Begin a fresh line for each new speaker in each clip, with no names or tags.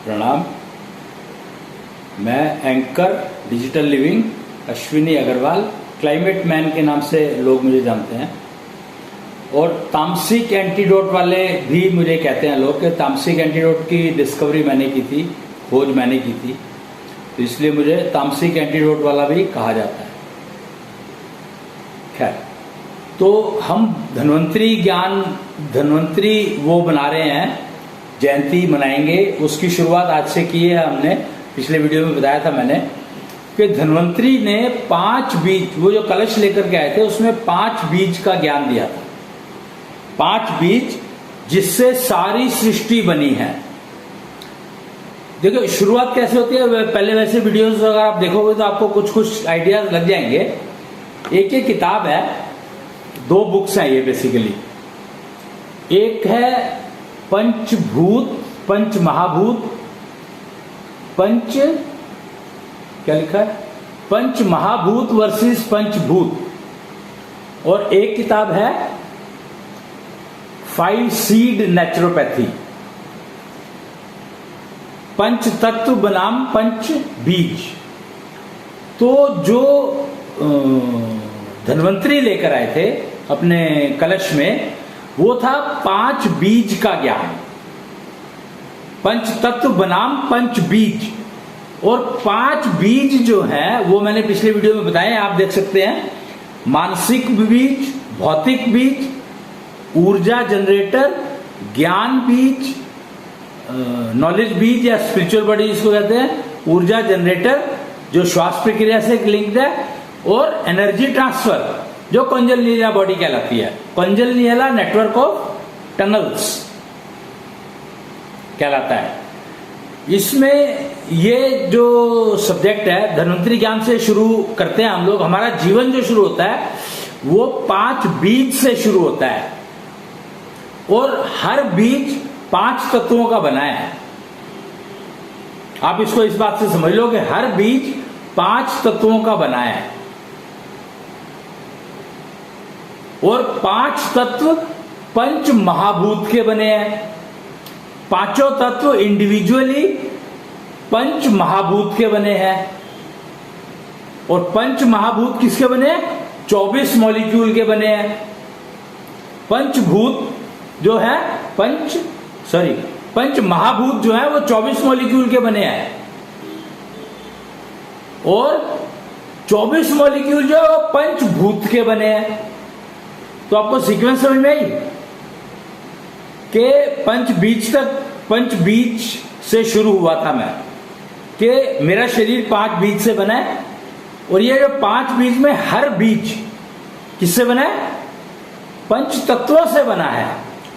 प्रणाम। मैं anchor digital living Ashwini Agarwal, climate man के नाम से लोग मुझे जानते हैं, और तामसिक एंटीडोट वाले भी मुझे कहते हैं लोग कि तामसिक एंटीडोट की डिस्कवरी मैंने की थी, खोज मैंने की थी, तो इसलिए मुझे तामसिक एंटीडोट वाला भी कहा जाता है। खैर, तो हम धन्वंतरी वो बना रहे हैं, जयंती मनाएंगे। उसकी शुरुआत आज से की है हमने। पिछले वीडियो में बताया था मैंने कि धन्वंतरी ने 5 बीज, वो जो कलश लेकर के आए थे उसमें 5 बीज का ज्ञान दिया था। 5 बीज जिससे सारी सृष्टि बनी है। देखो शुरुआत कैसे होती है, पहले वैसे वीडियोस अगर आप देखोगे तो आपको कुछ कुछ आइडियाज लग जाएंगे। एक किताब है, 2 बुक्स हैं ये बेसिकली। एक है पंचभूत, पंच महाभूत, क्या लिखा है, पंच महाभूत वर्सेस पंचभूत, और एक किताब है 5 सीड नेचुरोपैथी, पंच तत्व बनाम पंच बीज। तो जो धन्वंतरी लेकर आए थे अपने कलश में, वो था 5 बीज का ज्ञान, पंच तत्व बनाम पंच बीज। और 5 बीज जो है वो मैंने पिछले वीडियो में बताए, आप देख सकते हैं। मानसिक बीज, भौतिक बीज, ऊर्जा जनरेटर, ज्ञान बीज, नॉलेज बीज या स्पिरिचुअल बॉडी जिसको कहते हैं, ऊर्जा जनरेटर जो श्वास प्रक्रिया से लिंक्ड है, और एनर्जी ट्रांसफर जो कॉन्जल बॉडी कहलाती है, कॉन्जल नेटवर्क ऑफ टनल्स कहलाता है। इसमें ये जो सब्जेक्ट है धन्वंतरी ज्ञान से शुरू करते हैं हम लोग। हमारा जीवन जो शुरू होता है वो 5 बीज से शुरू होता है, और हर बीज 5 तत्वों का बना है। आप इसको इस बात से समझ लो कि हर बीज 5 तत्वों का बना है, और 5 तत्व पंच महाभूत के बने हैं। 5 तत्व इंडिविजुअली पंच महाभूत के बने हैं। और पंच महाभूत किसके बने? 24 मॉलिक्यूल के बने हैं। पंचभूत जो है पंच महाभूत जो है वो 24 मॉलिक्यूल के बने हैं, और 24 मॉलिक्यूल जो है वो पंचभूत के बने हैं। तो आपको सीक्वेंस समझ में आई कि पंच बीज से शुरू हुआ था मैं, कि मेरा शरीर 5 बीज से बना है, और ये जो 5 बीज में हर बीज किससे बना है? पंच तत्वों से बना है।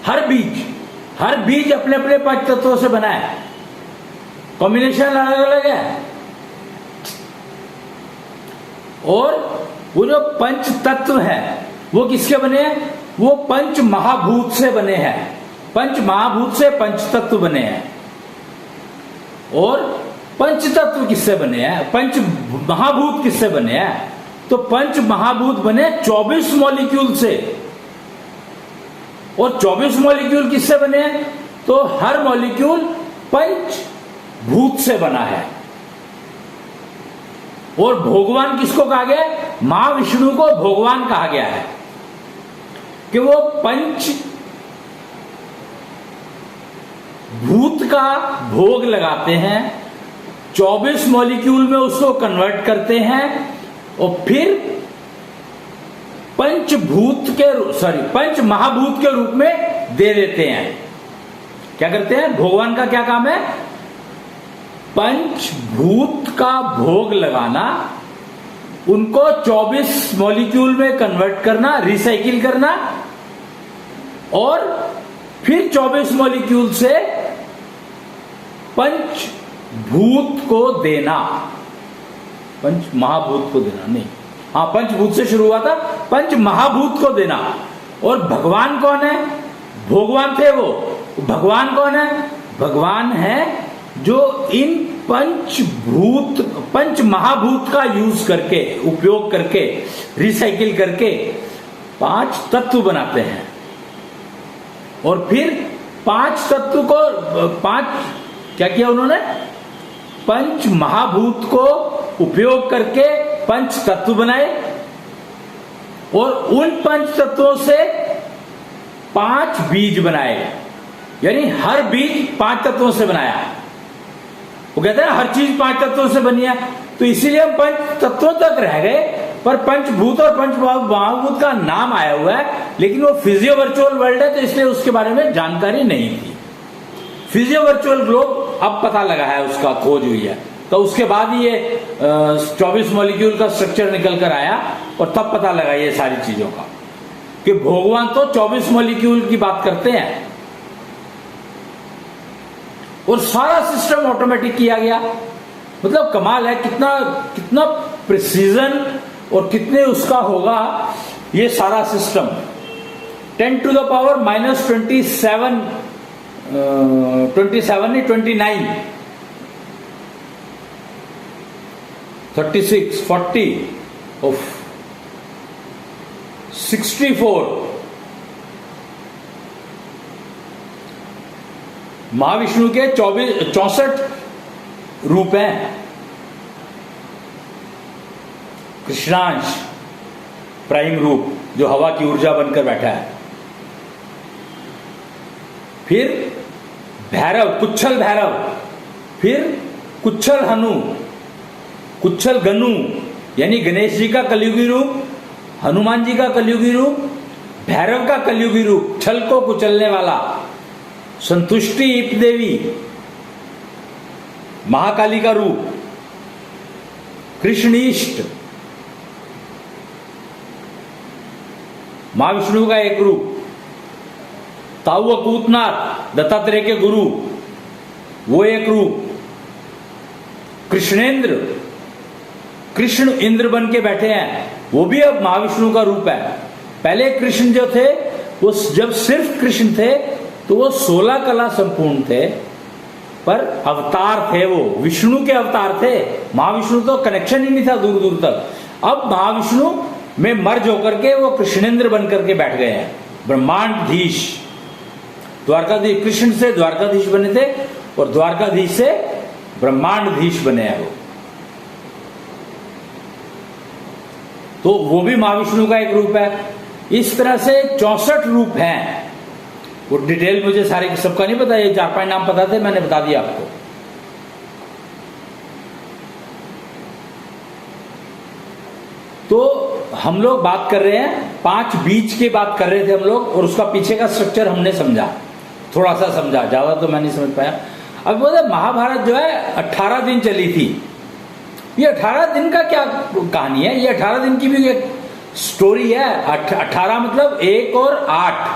हर बीज अपने अपने 5 तत्वों से बना है। कॉम्बिनेशन अलग अलग है। और वो जो पंच तत्व है वो किसके बने हैं? वो पंच महाभूत से बने हैं। पंच महाभूत से पंच तत्व बने हैं। और पंच तत्व किससे बने हैं? पंच महाभूत किससे बने हैं? तो पंच महाभूत बने 24 मॉलिक्यूल से। और 24 मॉलिक्यूल किससे बने हैं? तो हर मॉलिक्यूल पंच भूत से बना है। और भगवान किसको कहा गया? महाविष्णु को भगवान कहा गया है कि वो पंच भूत का भोग लगाते हैं, 24 मॉलिक्यूल में उसको कन्वर्ट करते हैं, और फिर पंच महाभूत के रूप में दे देते हैं। क्या करते हैं? भगवान का क्या काम है? पंचभूत का भोग लगाना, उनको 24 मॉलिक्यूल में कन्वर्ट करना, रिसाइकिल करना, और फिर 24 मॉलिक्यूल से पंचभूत को देना। पंच महाभूत को देना नहीं, हाँ, पंचभूत से शुरू हुआ था, पंच महाभूत को देना। और भगवान कौन है? भगवान थे वो। भगवान कौन है? भगवान है जो इन पंच महाभूत का यूज करके, उपयोग करके, रिसाइकिल करके 5 तत्व बनाते हैं। और फिर 5 तत्व को क्या किया उन्होंने? पंच महाभूत को उपयोग करके पंच तत्व बनाए और उन पंच तत्वों से 5 बीज बनाए, यानी हर बीज 5 तत्वों से बनाया। वो कहते हैं ना हर चीज 5 तत्वों से बनी है, तो इसीलिए हम पंच तत्वों तक रह गए, पर पंचभूत और पंच महाभूत का नाम आया हुआ है, लेकिन वो फिजियो वर्चुअल वर्ल्ड है, तो इसलिए उसके बारे में जानकारी नहीं थी। फिजियो वर्चुअल ग्लोब अब पता लगा है, उसका खोज हुई है, तो उसके बाद ही ये 24 मॉलिक्यूल का स्ट्रक्चर निकल कर आया और तब पता लगा ये सारी चीजों का कि भगवान तो 24 मॉलिक्यूल की बात करते हैं और सारा सिस्टम ऑटोमेटिक किया गया। मतलब कमाल है, कितना कितना प्रिसीजन और कितने उसका होगा ये सारा सिस्टम। 10 to the power -27 नहीं 29 36 40 of 64 महाविष्णु के 64 रूप हैं। कृष्णांश प्राइम रूप जो हवा की ऊर्जा बनकर बैठा है, फिर भैरव कुच्छल भैरव, फिर कुच्छल हनु, कुच्छल गनु यानी गणेश जी का कलयुगी रूप, हनुमान जी का कलयुगी रूप, भैरव का कलयुगी रूप छल को कुचलने वाला, संतुष्टि ईप देवी महाकाली का रूप, कृष्णीष्ट महाविष्णु का एक रूप, ताऊ कूतनाथ दत्तात्रेय के गुरु वो एक रूप, कृष्णेंद्र कृष्ण इंद्र बन के बैठे हैं वो भी अब महाविष्णु का रूप है। पहले कृष्ण जो थे वो जब सिर्फ कृष्ण थे तो वो 16 कला संपूर्ण थे, पर अवतार थे, वो विष्णु के अवतार थे। महाविष्णु तो कनेक्शन ही नहीं था दूर दूर तक। अब महाविष्णु में मर्ज होकर के वो कृष्णेंद्र बन करके बैठ गए हैं, ब्रह्मांडधीश। द्वारकाधीश, कृष्ण से द्वारकाधीश बने थे और द्वारकाधीश से ब्रह्मांडधीश बने हैं वो, तो वो भी महाविष्णु का एक रूप है। इस तरह से 64 रूप हैं। वो डिटेल मुझे सारे सबका नहीं पता, ये 4-5 नाम पता थे, मैंने बता दिया आपको। तो हम लोग बात कर रहे हैं 5 बीज की बात कर रहे थे हम लोग, और उसका पीछे का स्ट्रक्चर हमने समझा, थोड़ा सा समझा, ज्यादा तो मैं नहीं समझ पाया। अब बोले महाभारत जो है 18 दिन चली थी। ये 18 दिन का क्या कहानी है? ये 18 दिन की भी एक स्टोरी है। 18 मतलब 1 और 8,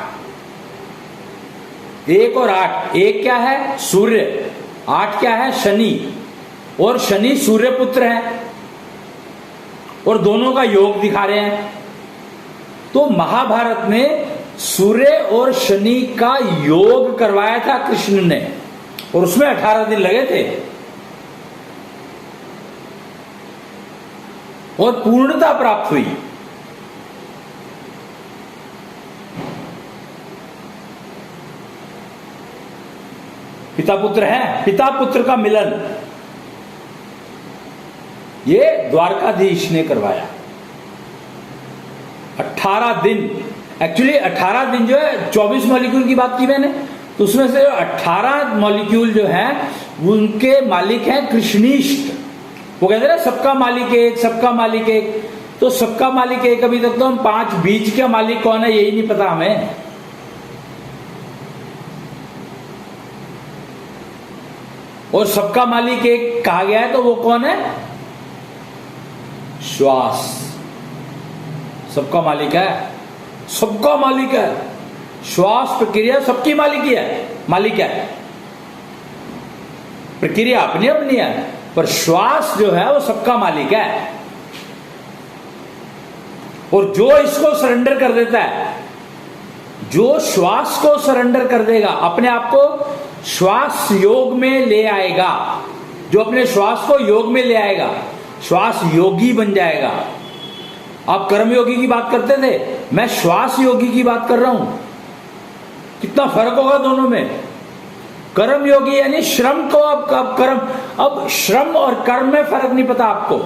1 और 8। 1 क्या है? सूर्य। 8 क्या है? शनि। और शनि सूर्य पुत्र है और दोनों का योग दिखा रहे हैं। तो महाभारत में सूर्य और शनि का योग करवाया था कृष्ण ने, और उसमें 18 दिन लगे थे और पूर्णता प्राप्त हुई। पिता पुत्र है, पिता पुत्र का मिलन ये द्वारकाधीश ने करवाया। 18 दिन, एक्चुअली 18 दिन जो है 24 मॉलिक्यूल की बात की मैंने, तो उसमें से 18 मॉलिक्यूल जो है उनके मालिक हैं कृष्णीष्ट। वो कहते हैं ना सबका मालिक एक, सबका मालिक एक। तो सबका मालिक एक, अभी तक तो हम 5 बीज का मालिक कौन है यही नहीं पता हमें। और सबका मालिक एक कहा गया है, तो वो कौन है? श्वास सबका मालिक है, सबका मालिक है। श्वास प्रक्रिया सबकी मालिकी है, मालिक है। प्रक्रिया अपनी अपनी है, पर श्वास जो है वो सबका मालिक है। और जो इसको सरेंडर कर देता है, जो श्वास को सरेंडर कर देगा, अपने आप को श्वास योग में ले आएगा, जो अपने श्वास को योग में ले आएगा, श्वास योगी बन जाएगा। आप कर्म योगी की बात करते थे, मैं श्वास योगी की बात कर रहा हूं। कितना फर्क होगा दोनों में। कर्म योगी यानी श्रम को अब कर्म, अब श्रम और कर्म में फर्क नहीं पता आपको।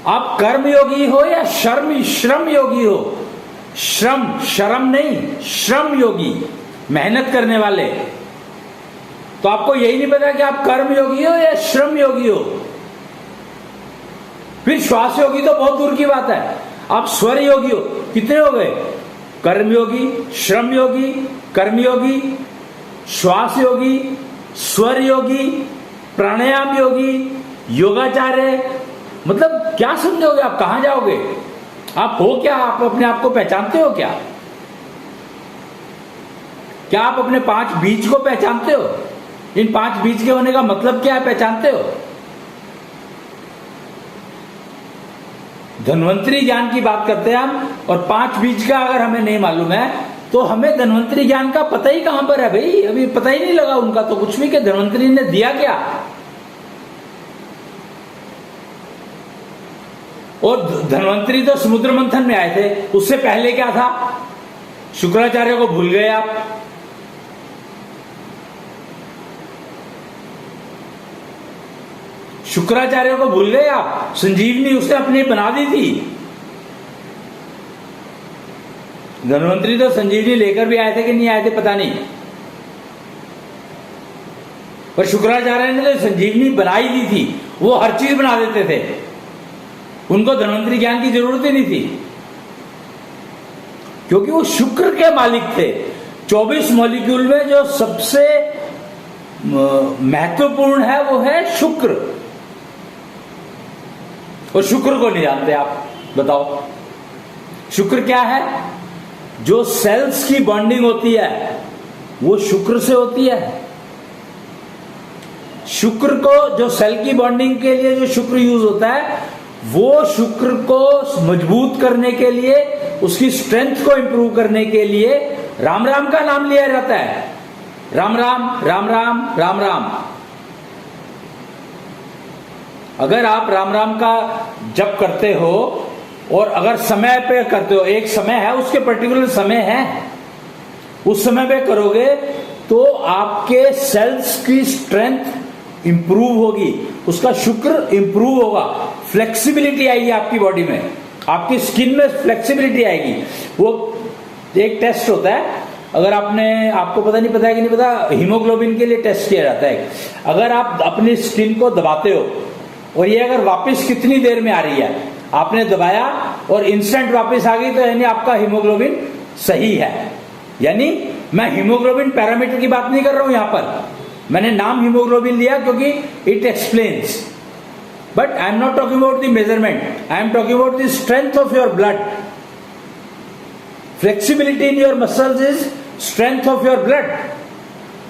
आप कर्म योगी हो या श्रम योगी हो। शर्म नहीं, श्रम योगी, मेहनत करने वाले। तो आपको यही नहीं पता कि आप कर्म योगी हो या श्रम योगी हो। फिर श्वास योगी तो बहुत दूर की बात है, आप स्वर योगी हो। कितने हो गए? कर्म योगी, श्रम योगी, कर्म योगी, श्वास योगी, स्वर योगी, प्राणायाम योगी, योगाचार्य। मतलब क्या समझोगे आप? कहां जाओगे? आप हो क्या? आप अपने आप को पहचानते हो क्या? क्या आप अपने 5 बीज को पहचानते हो? इन 5 बीज के होने का मतलब क्या है, पहचानते हो? धन्वंतरी ज्ञान की बात करते हैं हम, और 5 बीज का अगर हमें नहीं मालूम है तो हमें धन्वंतरी ज्ञान का पता ही कहां पर है भाई। अभी पता ही नहीं लगा उनका तो कुछ भी, कि धन्वंतरी ने दिया क्या। और धन्वंतरी तो समुद्र मंथन में आए थे, उससे पहले क्या था? शुक्राचार्य को भूल गए आप। शुक्राचार्य को भूल गए आप। संजीवनी उसने अपनी बना दी थी। धन्वंतरी तो संजीवनी लेकर भी आए थे कि नहीं आए थे पता नहीं, पर शुक्राचार्य ने तो संजीवनी बनाई दी थी। वो हर चीज बना देते थे, उनको धन्वंतरी ज्ञान की जरूरत ही नहीं थी, क्योंकि वो शुक्र के मालिक थे। 24 मॉलिक्यूल में जो सबसे महत्वपूर्ण है वो है शुक्र, और शुक्र को नहीं जानते आप। बताओ शुक्र क्या है? जो सेल्स की बॉन्डिंग होती है वो शुक्र से होती है। शुक्र को, जो सेल की बॉन्डिंग के लिए जो शुक्र यूज होता है, वो शुक्र को मजबूत करने के लिए, उसकी स्ट्रेंथ को इंप्रूव करने के लिए राम राम का नाम लिया जाता है। राम राम राम राम राम राम। अगर आप राम राम का जप करते हो और अगर समय पे करते हो, एक समय है, उसके पर्टिकुलर समय है, उस समय पे करोगे तो आपके सेल्स की स्ट्रेंथ इंप्रूव होगी, उसका शुक्र इंप्रूव होगा, फ्लेक्सिबिलिटी आएगी आपकी बॉडी में, आपकी स्किन में फ्लेक्सिबिलिटी आएगी। वो एक टेस्ट होता है, अगर आपको पता नहीं पता है कि नहीं पता, हीमोग्लोबिन के लिए टेस्ट किया जाता है। अगर आप अपनी स्किन को दबाते हो और ये अगर वापस कितनी देर में आ रही है, आपने दबाया और इंस्टेंट वापस आ गई, तो यानी आपका हीमोग्लोबिन सही है। यानी मैं हीमोग्लोबिन पैरामीटर की बात नहीं कर रहा हूं यहां पर, मैंने नाम हीमोग्लोबिन लिया क्योंकि it explains, but I am not talking about the measurement, I am talking about the strength of your blood. Flexibility in your muscles is strength of your blood.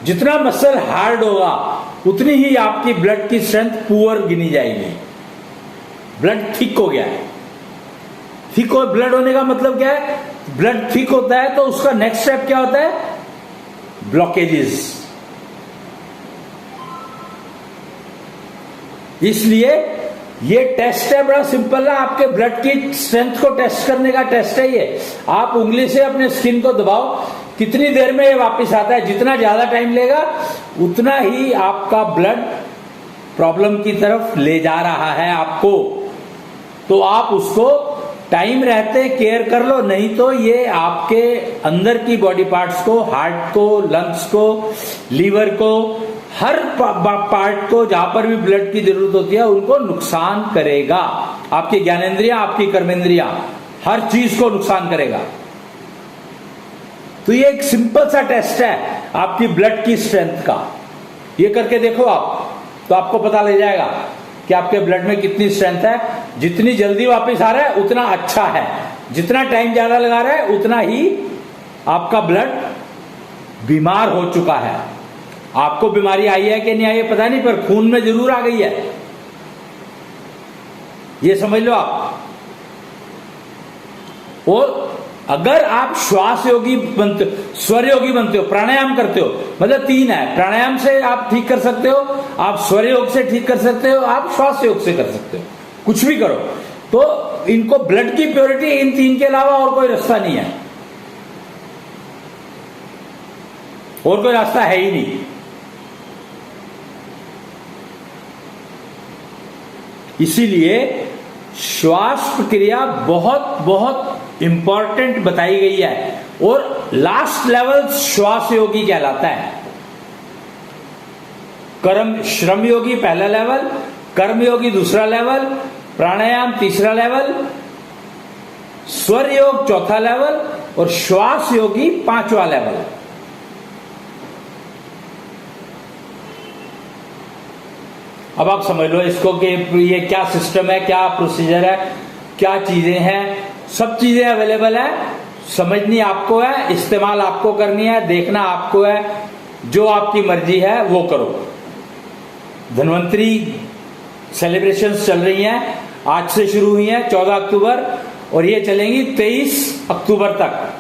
जितना मसल हार्ड होगा उतनी ही आपकी blood की strength poor गिनी जाएगी। Blood thick हो गया है, thick हो, ब्लड होने का मतलब क्या है? ब्लड थिक होता है तो उसका नेक्स्ट स्टेप क्या होता है? ब्लॉकेजेस। इसलिए ये टेस्ट है, बड़ा सिंपल है, आपके ब्लड की स्ट्रेंथ को टेस्ट करने का टेस्ट है ये। आप उंगली से अपने स्किन को दबाओ, कितनी देर में ये वापस आता है। जितना ज्यादा टाइम लेगा उतना ही आपका ब्लड प्रॉब्लम की तरफ ले जा रहा है आपको। तो आप उसको टाइम रहते केयर कर लो, नहीं तो ये आपके अंदर की बॉडी पार्ट्स को, हार्ट को, लंग्स को, लीवर को, हर पार्ट को जहां पर भी ब्लड की जरूरत होती है उनको नुकसान करेगा। आपकी ज्ञानेंद्रियां, आपकी कर्मेंद्रियां, हर चीज को नुकसान करेगा। तो ये एक सिंपल सा टेस्ट है आपकी ब्लड की स्ट्रेंथ का। ये करके देखो आप, तो आपको पता लग जाएगा कि आपके ब्लड में कितनी स्ट्रेंथ है। जितनी जल्दी वापस आ रहा है उतना अच्छा है, जितना टाइम ज्यादा लगा रहा है उतना ही आपका ब्लड बीमार हो चुका है। आपको बीमारी आई है कि नहीं आई है पता नहीं, पर खून में जरूर आ गई है, ये समझ लो आप। और अगर आप श्वास योगी बनते हो, स्वर योगी बनते हो, प्राणायाम करते हो, मतलब 3 है। प्राणायाम से आप ठीक कर सकते हो, आप स्वर योग से ठीक कर सकते हो, आप श्वास योग से कर सकते हो, कुछ भी करो। तो इनको ब्लड की प्योरिटी, इन 3 के अलावा और कोई रास्ता नहीं है। और कोई रास्ता है ही नहीं। इसीलिए श्वास प्रक्रिया बहुत बहुत इंपॉर्टेंट बताई गई है। और लास्ट लेवल श्वास योगी कहलाता है। श्रम योगी पहला लेवल, कर्म योगी दूसरा लेवल, प्राणायाम तीसरा लेवल, स्वर योग चौथा लेवल और श्वास योगी पांचवा लेवल। अब आप समझ लो इसको कि ये क्या सिस्टम है, क्या प्रोसीजर है, क्या चीजें हैं। सब चीजें अवेलेबल है, समझनी आपको है, इस्तेमाल आपको करनी है, देखना आपको है। जो आपकी मर्जी है वो करो। धन्वंतरी सेलिब्रेशंस चल रही हैं, आज से शुरू हुई हैं 14 अक्टूबर और ये चलेंगी 23 अक्टूबर तक।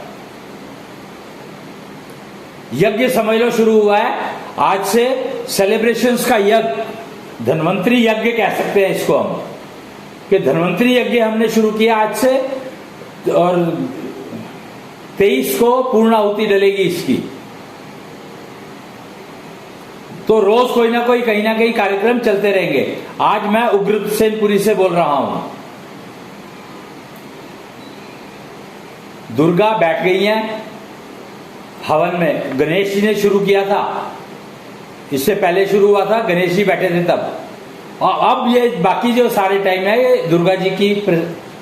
यज्ञ समझ लो शुरू हुआ है आज से। सेलिब्रेशंस का यज्ञ, धन्वंतरी यज्ञ कह सकते हैं इसको हम, कि धन्वंतरी यज्ञ हमने शुरू किया आज से और 23 को पूर्ण आहुति डलेगी इसकी। तो रोज कोई ना कोई कहीं ना कहीं कार्यक्रम चलते रहेंगे। आज मैं उग्रसेनपुरी से बोल रहा हूं। दुर्गा बैठ गई हैं हवन में। गणेश जी ने शुरू किया था, इससे पहले शुरू हुआ था, गणेश जी बैठे थे तब। और अब ये बाकी जो सारे टाइम है ये दुर्गा जी की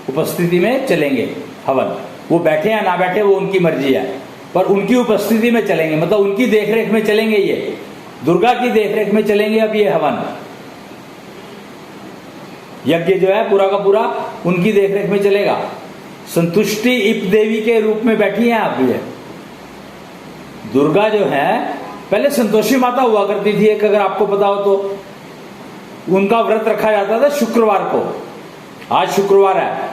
उपस्थिति में चलेंगे हवन। वो बैठे या ना बैठे वो उनकी मर्जी है, पर उनकी उपस्थिति में चलेंगे, मतलब उनकी देखरेख में चलेंगे। ये दुर्गा की देखरेख में चलेंगे अब ये हवन। यज्ञ जो है पूरा का पूरा उनकी देखरेख में चलेगा। संतुष्टि इप देवी के रूप में बैठी हैं आप। ये दुर्गा जो है पहले संतोषी माता हुआ करती थी एक, अगर आपको पता हो तो। उनका व्रत रखा जाता था शुक्रवार को, आज शुक्रवार है।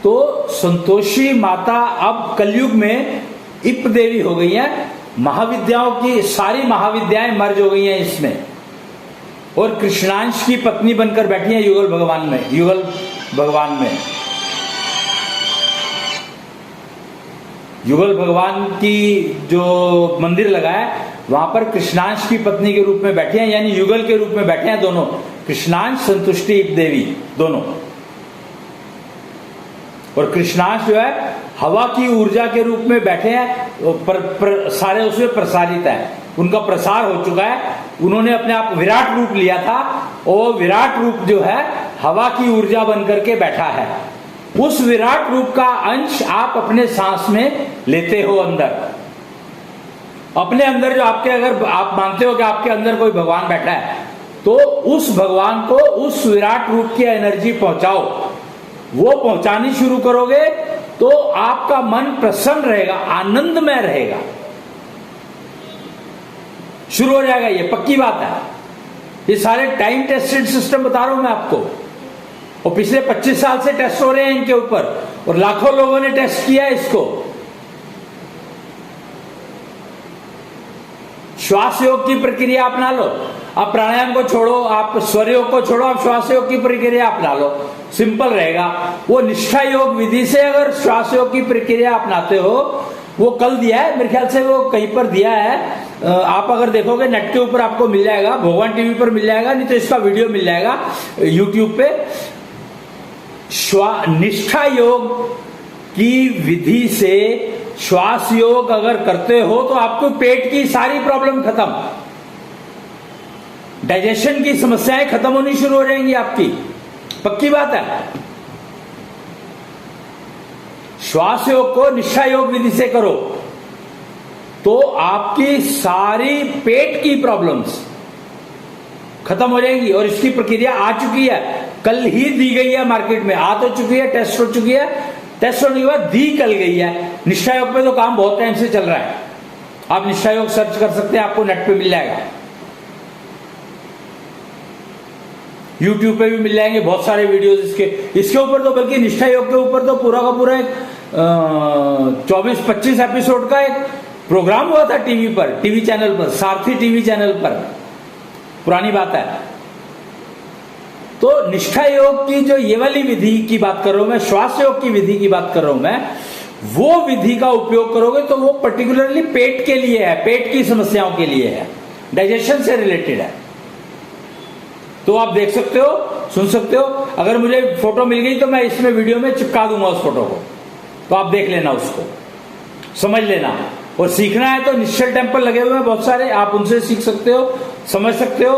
तो संतोषी माता अब कलयुग में इप देवी हो गई है। महाविद्याओं की सारी महाविद्याएं मर्ज हो गई हैं इसमें। और कृष्णांश की पत्नी बनकर बैठी है युगल भगवान में। युगल भगवान में युगल भगवान की जो मंदिर लगा है वहां पर कृष्णांश की पत्नी के रूप में बैठे हैं, यानी युगल के रूप में बैठे हैं दोनों, कृष्णांश संतुष्टि इप देवी दोनों। और कृष्णांश जो है हवा की ऊर्जा के रूप में बैठे हैं, सारे उसमें प्रसारित है, उनका प्रसार हो चुका है। उन्होंने अपने आप विराट रूप लिया था और विराट रूप जो है हवा की ऊर्जा बनकर के बैठा है। उस विराट रूप का अंश आप अपने सांस में लेते हो अंदर। अपने अंदर जो आपके, अगर आप मानते हो कि आपके अंदर कोई भगवान बैठा है, तो उस भगवान को उस विराट रूप की एनर्जी पहुंचाओ। वो पहुंचानी शुरू करोगे तो आपका मन प्रसन्न रहेगा, आनंदमय रहेगा, शुरू हो जाएगा। ये पक्की बात है। ये सारे टाइम टेस्टेड सिस्टम बता रहा हूं मैं आपको, और पिछले 25 साल से टेस्ट हो रहे हैं इनके ऊपर, और लाखों लोगों ने टेस्ट किया है इसको। श्वास योग की प्रक्रिया अपना लो। आप प्राणायाम को छोड़ो, आप स्वर योग को छोड़ो, आप श्वास योग की प्रक्रिया अपना लो, सिंपल रहेगा। वो निष्ठा योग विधि से अगर श्वास योग की प्रक्रिया अपनाते हो, वो कल दिया है मेरे ख्याल से, वो कहीं पर दिया है, आप अगर देखोगे नेट के ऊपर आपको मिल जाएगा, भगवान टीवी पर मिल जाएगा, नहीं तो इसका वीडियो मिल जाएगा यूट्यूब पे। निष्ठा योग की विधि से श्वास योग अगर करते हो तो आपको पेट की सारी प्रॉब्लम खत्म, डाइजेशन की समस्याएं खत्म होनी शुरू हो जाएंगी आपकी, पक्की बात है। श्वास योग को निष्ठा योग विधि से करो तो आपकी सारी पेट की प्रॉब्लम्स खत्म हो जाएंगी। और इसकी प्रक्रिया आ चुकी है, कल ही दी गई है मार्केट में, आ तो चुकी है, टेस्ट हो चुकी है, टेस्ट होने के बाद दी कल गई है। निष्ठा योग पे तो काम बहुत टाइम से चल रहा है। आप निष्ठा योग सर्च कर सकते हैं, आपको नेट पे मिल जाएगा, यूट्यूब पे भी मिल जाएंगे बहुत सारे वीडियोस इसके ऊपर। तो बल्कि निष्ठा योग के ऊपर तो पूरा का पूरा एक 24-25 एपिसोड का एक प्रोग्राम हुआ था टीवी पर, टीवी चैनल पर, सारथी टीवी चैनल पर, पुरानी बात है। तो निष्ठा योग की जो ये वाली विधि की बात कर रहा हूं मैं, श्वास योग की विधि की बात कर रहा हूं मैं, वो विधि का उपयोग करोगे तो वो पर्टिकुलरली पेट के लिए है, पेट की समस्याओं के लिए है, डाइजेशन से रिलेटेड है। तो आप देख सकते हो, सुन सकते हो। अगर मुझे फोटो मिल गई तो मैं इसमें वीडियो में चिपका दूंगा उस फोटो को, तो आप देख लेना, उसको समझ लेना। और सीखना है तो निश्चल टेम्पल लगे हुए हैं बहुत सारे, आप उनसे सीख सकते हो, समझ सकते हो।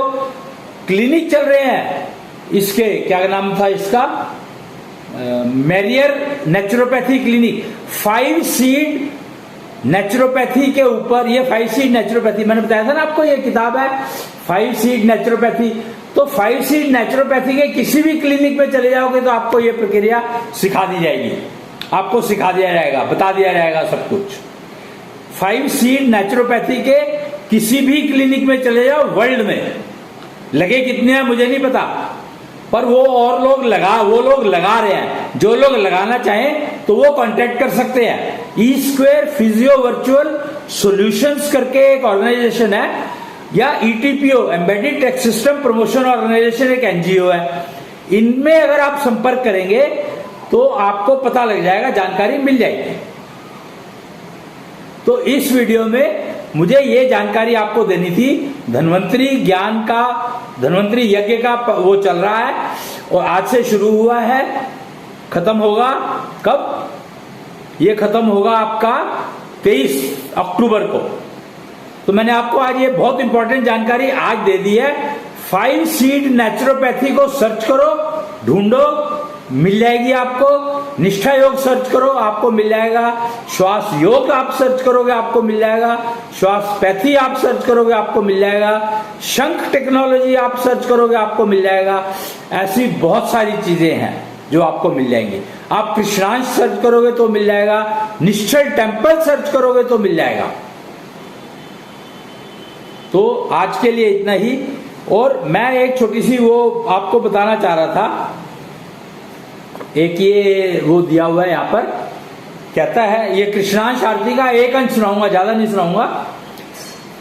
क्लिनिक चल रहे हैं इसके, क्या नाम था इसका, merrier naturopathy clinic, 5 seed naturopathy के ऊपर। ये 5 सीड नेचुरोपैथी मैंने बताया था ना आपको, ये किताब है 5 सीड नेचुरोपैथी। तो 5 सीड नेचुरोपैथी के किसी भी क्लिनिक में चले जाओगे तो आपको ये प्रक्रिया सिखा दी जाएगी, आपको सिखा दिया जाएगा, बता दिया जाएगा सब कुछ। 5 सीड नेचुरोपैथी के किसी भी क्लिनिक में चले जाओ वर्ल्ड में, लगे कितने हैं मुझे नहीं पता, पर वो लोग लगा रहे हैं। जो लोग लगाना चाहें तो वो कांटेक्ट कर सकते हैं। E square physio virtual solutions करके एक ऑर्गेनाइजेशन है, या ETPO embedded tech system promotion organisation एक एनजीओ है। इनमें अगर आप संपर्क करेंगे तो आपको पता लग जाएगा, जानकारी मिल जाएगी। तो इस वीडियो में मुझे ये जानकारी आपको देनी थी। धन्वंतरी ज्ञान का, धन्वंतरी यज्ञ का वो चल रहा है और आज से शुरू हुआ है, खत्म होगा कब? ये खत्म होगा आपका 23 अक्टूबर को। तो मैंने आपको आज ये बहुत इंपॉर्टेंट जानकारी आज दे दी है। 5 सीड नेचुरोपैथी को सर्च करो, ढूंढो, मिल जाएगी आपको। निष्ठा योग सर्च करो, आपको मिल जाएगा। श्वास योग आप सर्च करोगे, आपको मिल जाएगा। श्वास पैथी आप सर्च करोगे, आपको मिल जाएगा। शंख टेक्नोलॉजी आप सर्च करोगे, आपको मिल जाएगा। ऐसी बहुत सारी चीजें हैं जो आपको मिल जाएंगी। आप कृष्णांश सर्च करोगे तो मिल जाएगा, निश्चल टेम्पल सर्च करोगे तो मिल जाएगा। तो आज के लिए इतना ही। और मैं एक छोटी सी वो आपको बताना चाह रहा था, एक ये वो दिया हुआ है यहाँ पर, कहता है, ये कृष्णांश आरती का एक अंश सुनाऊंगा, ज्यादा नहीं सुनाऊंगा।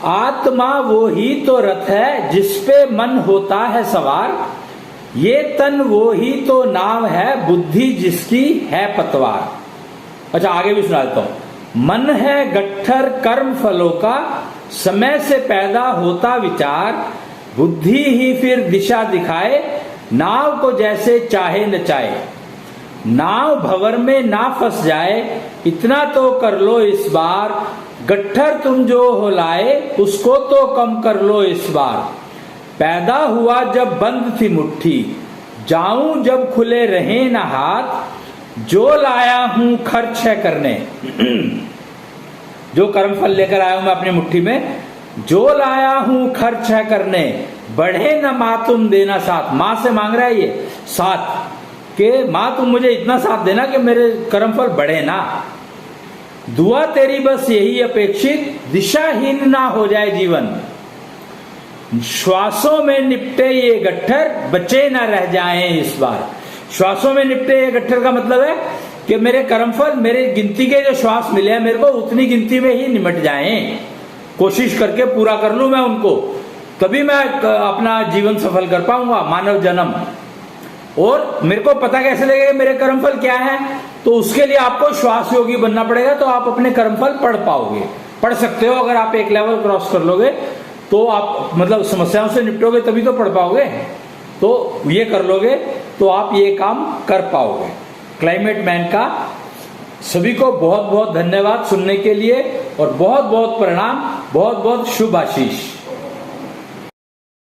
आत्मा वो ही तो रथ है जिसपे मन होता है सवार, ये तन वो ही तो नाव है बुद्धि जिसकी है पतवार। अच्छा, आगे भी सुना देता हूं। मन है गट्ठर कर्म फलों का, समय से पैदा होता विचार, बुद्धि ही फिर दिशा दिखाए, नाव को जैसे चाहे नचाए। नाव भंवर में ना फंस जाए, इतना तो कर लो इस बार, गट्ठर तुम जो हो लाए उसको तो कम कर लो इस बार। पैदा हुआ जब बंद थी मुट्ठी, जाऊं जब खुले रहे ना हाथ, जो लाया हूं खर्च है करने। जो कर्मफल लेकर आया हूं मैं अपनी मुट्ठी में, जो लाया हूं खर्च है करने, बढ़े न माँ तुम देना साथ। माँ से मांग रहा है ये साथ, कि माँ तुम मुझे इतना साथ देना कि मेरे कर्मफल बढ़े ना। दुआ तेरी बस यही अपेक्षित, दिशाहीन ना हो जाए जीवन। श्वासों में निपटे ये गट्ठर, बचे ना रह जाएं इस बार। श्वासों में निपटे ये गट्ठर का मतलब है कि मेरे कर्मफल, मेरे गिनती के जो श्वास मिले हैं मेरे को, उतनी गिनती में ही निमट जाएं। कोशिश करके पूरा कर लूं मैं उनको, तभी मैं अपना जीवन सफल कर पाऊंगा, मानव जन्म। और मेरे को पता कैसे लगेगा मेरे कर्मफल क्या है? तो उसके लिए आपको श्वास योगी बनना पड़ेगा, तो आप अपने कर्मफल पढ़ पाओगे, पढ़ सकते हो। अगर आप एक लेवल क्रॉस कर लोगे तो आप मतलब समस्याओं से निपटोगे, तभी तो पढ़ पाओगे। तो ये कर लोगे तो आप ये काम कर पाओगे। क्लाइमेट मैन का सभी को बहुत बहुत धन्यवाद सुनने के लिए, और बहुत बहुत प्रणाम, बहुत बहुत शुभ आशीष।